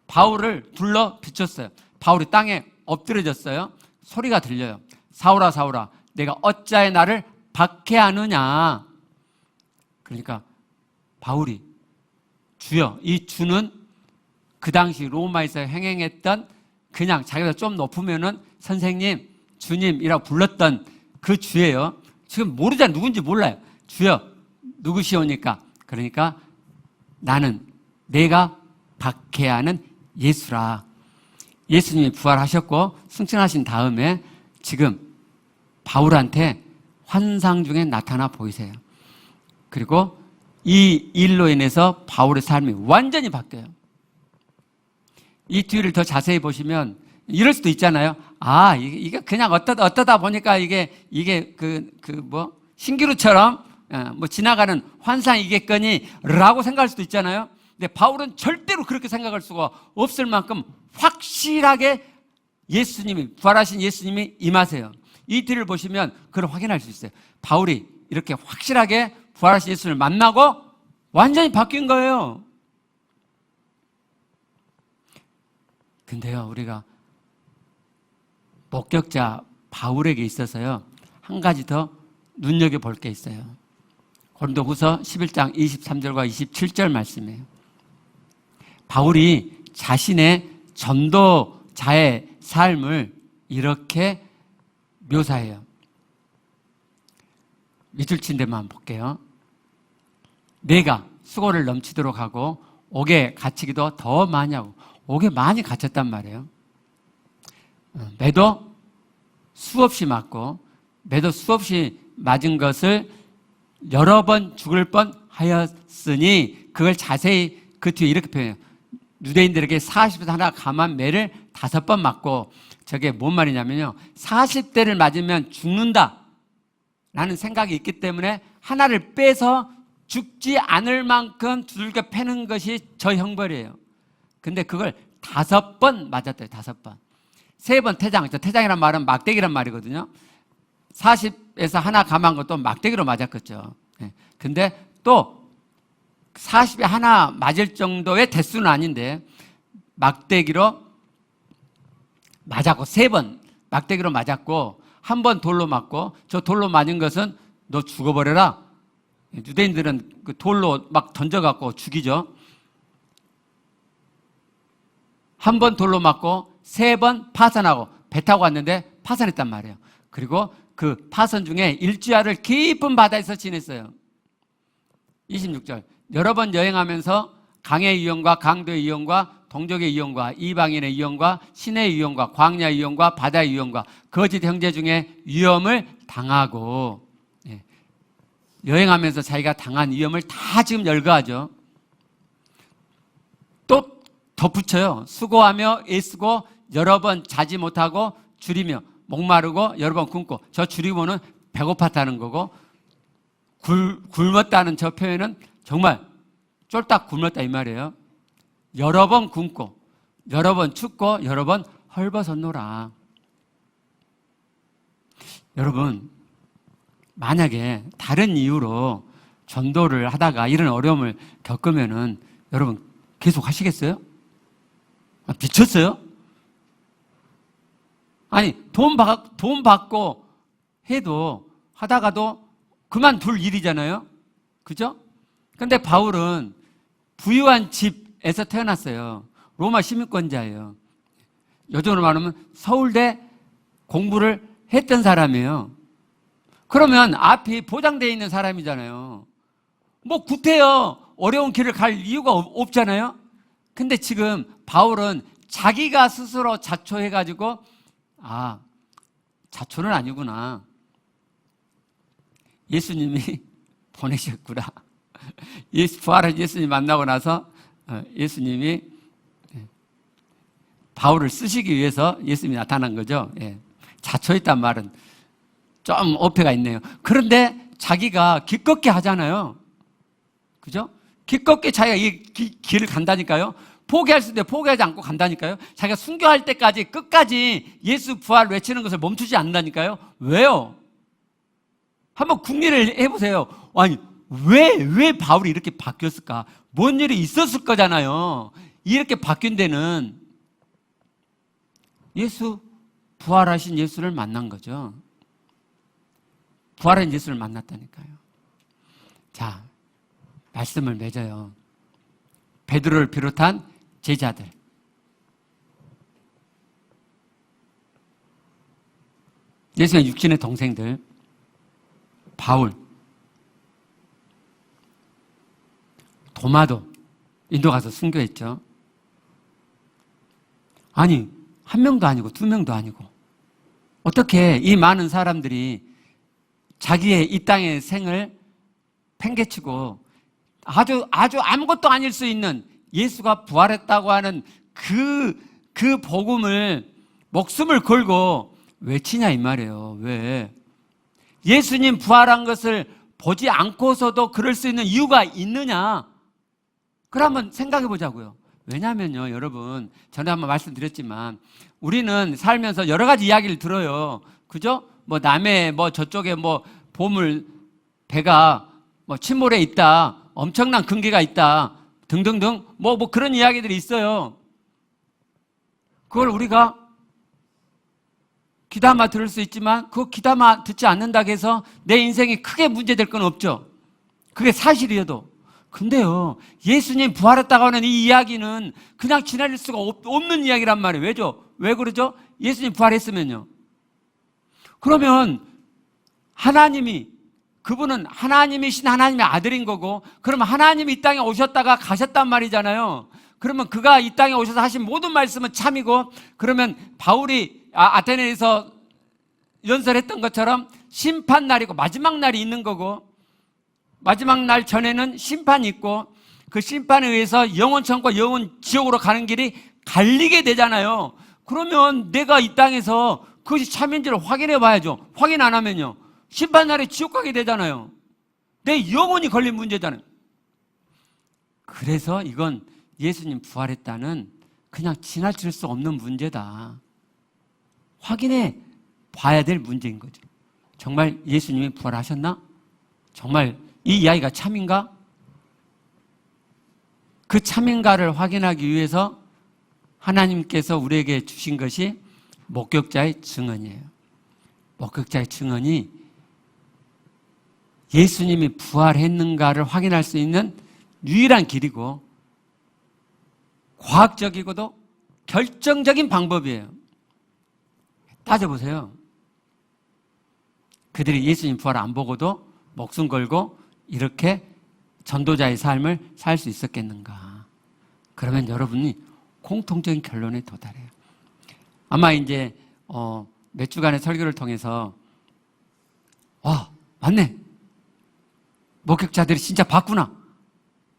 바울을 둘러 비췄어요. 바울이 땅에 엎드려졌어요. 소리가 들려요. 사울아 사울아 내가 어찌하여 나를 박해하느냐. 그러니까 바울이 주여, 이 주는 그 당시 로마에서 행행했던 그냥 자기보다 좀 높으면은 선생님, 주님이라고 불렀던 그 주예요. 지금 모르잖아요. 누군지 몰라요. 주여, 누구시오니까. 그러니까 나는 내가 박해하는 예수라. 예수님이 부활하셨고 승천하신 다음에 지금 바울한테 환상 중에 나타나 보이세요. 그리고 이 일로 인해서 바울의 삶이 완전히 바뀌어요. 이 뒤를 더 자세히 보시면 이럴 수도 있잖아요. 아, 이게 그냥 어떠다 보니까 이게 신기루처럼 뭐 지나가는 환상이겠거니 라고 생각할 수도 있잖아요. 근데 바울은 절대로 그렇게 생각할 수가 없을 만큼 확실하게 예수님이, 부활하신 예수님이 임하세요. 이 뒤를 보시면 그걸 확인할 수 있어요. 바울이 이렇게 확실하게 부활하신 예수를 만나고 완전히 바뀐 거예요. 근데요, 우리가 목격자 바울에게 있어서요, 한 가지 더 눈여겨볼 게 있어요. 고린도후서 11장 23절과 27절 말씀이에요. 바울이 자신의 전도자의 삶을 이렇게 묘사해요. 밑줄 친 데만 볼게요. 내가 수고를 넘치도록 하고 옥에 갇히기도 더 많이 하고, 옥에 많이 갇혔단 말이에요. 매도 수없이 맞고, 매도 수없이 맞은 것을 여러 번 죽을 뻔 하였으니, 그걸 자세히 그 뒤에 이렇게 표현해요. 유대인들에게 40에서 하나 감한 매를 5번 맞고, 저게 뭔 말이냐면요, 40대를 맞으면 죽는다 라는 생각이 있기 때문에 하나를 빼서 죽지 않을 만큼 두들겨 패는 것이 저 형벌이에요. 근데 그걸 5번 맞았대요. 5번. 3번 태장. 태장이란 말은 막대기란 말이거든요. 40에서 하나 감한 것도 막대기로 맞았겠죠. 근데 또 40에 하나 맞을 정도의 대수는 아닌데 막대기로 맞았고, 3번 막대기로 맞았고, 1번 돌로 맞고, 저 돌로 맞은 것은 너 죽어버려라. 유대인들은 그 돌로 막 던져갖고 죽이죠. 1번 돌로 맞고 3번 파선하고 배 타고 왔는데 파선했단 말이에요. 그리고 그 파선 중에 일주야를 깊은 바다에서 지냈어요. 26절. 여러 번 여행하면서 강의 위험과 강도의 위험과 동족의 위험과 이방인의 위험과 신의 위험과 광야의 위험과 바다의 위험과 거짓 형제 중에 위험을 당하고, 여행하면서 자기가 당한 위험을 다 지금 열거하죠. 또 덧붙여요. 수고하며 애쓰고 여러 번 자지 못하고 줄이며 목마르고 여러 번 굶고, 저 줄이고는 배고팠다는 거고, 굶었다는 저 표현은 정말 쫄딱 굶었다 이 말이에요. 여러 번 굶고 여러 번 춥고 여러 번 헐벗었노라. 여러분, 만약에 다른 이유로 전도를 하다가 이런 어려움을 겪으면은 여러분 계속 하시겠어요? 미쳤어요? 아니, 돈 받고 해도 하다가도 그만둘 일이잖아요. 그죠? 근데 바울은 부유한 집에서 태어났어요. 로마 시민권자예요. 요즘으로 말하면 서울대 공부를 했던 사람이에요. 그러면 앞이 보장되어 있는 사람이잖아요. 뭐 구태여 어려운 길을 갈 이유가 없잖아요. 근데 지금 바울은 자기가 스스로 자초해가지고, 아, 자초는 아니구나. 예수님이 보내셨구나. 부활한 예수님 만나고 나서 예수님이 바울을 쓰시기 위해서 예수님이 나타난 거죠. 자초했단 말은 좀 어폐가 있네요. 그런데 자기가 기껏게 하잖아요. 그죠? 기껏게 자기가 이 길을 간다니까요. 포기할 수 있는데 포기하지 않고 간다니까요. 자기가 순교할 때까지 끝까지 예수 부활 외치는 것을 멈추지 않는다니까요. 왜요? 한번 궁리를 해보세요. 아니, 왜 바울이 이렇게 바뀌었을까? 뭔 일이 있었을 거잖아요. 이렇게 바뀐 데는 부활하신 예수를 만난 거죠. 부활한 예수를 만났다니까요. 자, 말씀을 맺어요. 베드로를 비롯한 제자들. 예수의 육신의 동생들. 바울. 도마도 인도 가서 순교했죠. 아니, 1명도 아니고 2명도 아니고 어떻게 이 많은 사람들이 자기의 이 땅의 생을 팽개치고 아주 아무것도 아닐 수 있는 예수가 부활했다고 하는 그 복음을 목숨을 걸고 외치냐 이 말이에요. 왜? 예수님 부활한 것을 보지 않고서도 그럴 수 있는 이유가 있느냐? 그러면 생각해 보자고요. 왜냐면요, 여러분, 전에 한번 말씀드렸지만 우리는 살면서 여러 가지 이야기를 들어요. 그죠? 뭐 남해 뭐 저쪽에 뭐 보물 배가 뭐 침몰해 있다, 엄청난 금괴가 있다 등등등 뭐 그런 이야기들이 있어요. 그걸 우리가 귀담아 들을 수 있지만 그거 귀담아 듣지 않는다고 해서 내 인생이 크게 문제될 건 없죠. 그게 사실이어도. 근데요, 예수님 부활했다고 하는 이 이야기는 그냥 지나칠 수가 없는 이야기란 말이에요. 왜죠? 왜 그러죠? 예수님 부활했으면요. 그러면 하나님이, 그분은 하나님이신 하나님의 아들인 거고, 그러면 하나님이 이 땅에 오셨다가 가셨단 말이잖아요. 그러면 그가 이 땅에 오셔서 하신 모든 말씀은 참이고, 그러면 바울이 아테네에서 연설했던 것처럼 심판날이고 마지막 날이 있는 거고, 마지막 날 전에는 심판이 있고, 그 심판에 의해서 영혼 천국과 영혼 지옥으로 가는 길이 갈리게 되잖아요. 그러면 내가 이 땅에서 그것이 참인지를 확인해 봐야죠. 확인 안 하면요, 심판날에 지옥 가게 되잖아요. 내 영혼이 걸린 문제잖아요. 그래서 이건 예수님 부활했다는 그냥 지나칠 수 없는 문제다. 확인해 봐야 될 문제인 거죠. 정말 예수님이 부활하셨나? 정말 이 이야기가 참인가? 그 참인가를 확인하기 위해서 하나님께서 우리에게 주신 것이 목격자의 증언이에요. 목격자의 증언이 예수님이 부활했는가를 확인할 수 있는 유일한 길이고 과학적이고도 결정적인 방법이에요. 따져보세요. 그들이 예수님 부활 안 보고도 목숨 걸고 이렇게 전도자의 삶을 살 수 있었겠는가? 그러면 여러분이 공통적인 결론에 도달해요. 아마 이제 몇 주간의 설교를 통해서 맞네, 목격자들이 진짜 봤구나,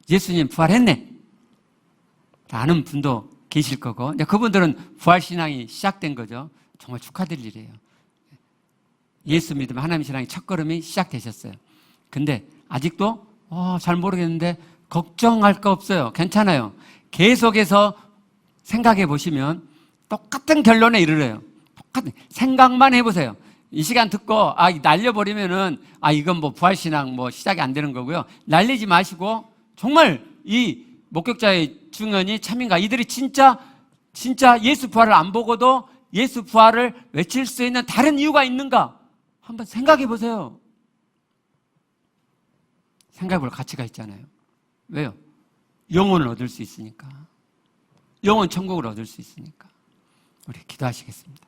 예수님 부활했네 라는 분도 계실 거고, 그분들은 부활신앙이 시작된 거죠. 정말 축하드릴 일이에요. 예수 믿으면 하나님 신앙의 첫걸음이 시작되셨어요. 근데 아직도 잘 모르겠는데 걱정할 거 없어요. 괜찮아요. 계속해서 생각해 보시면 똑같은 결론에 이르러요. 똑같은 생각만 해보세요. 이 시간 듣고 날려버리면은 이건 뭐 부활신앙 뭐 시작이 안 되는 거고요. 날리지 마시고 정말 이 목격자의 증언이 참인가? 이들이 진짜 예수 부활을 안 보고도 예수 부활을 외칠 수 있는 다른 이유가 있는가? 한번 생각해 보세요. 생각해 볼 가치가 있잖아요. 왜요? 영혼을 얻을 수 있으니까. 영혼 천국을 얻을 수 있으니까. 우리 기도하시겠습니다.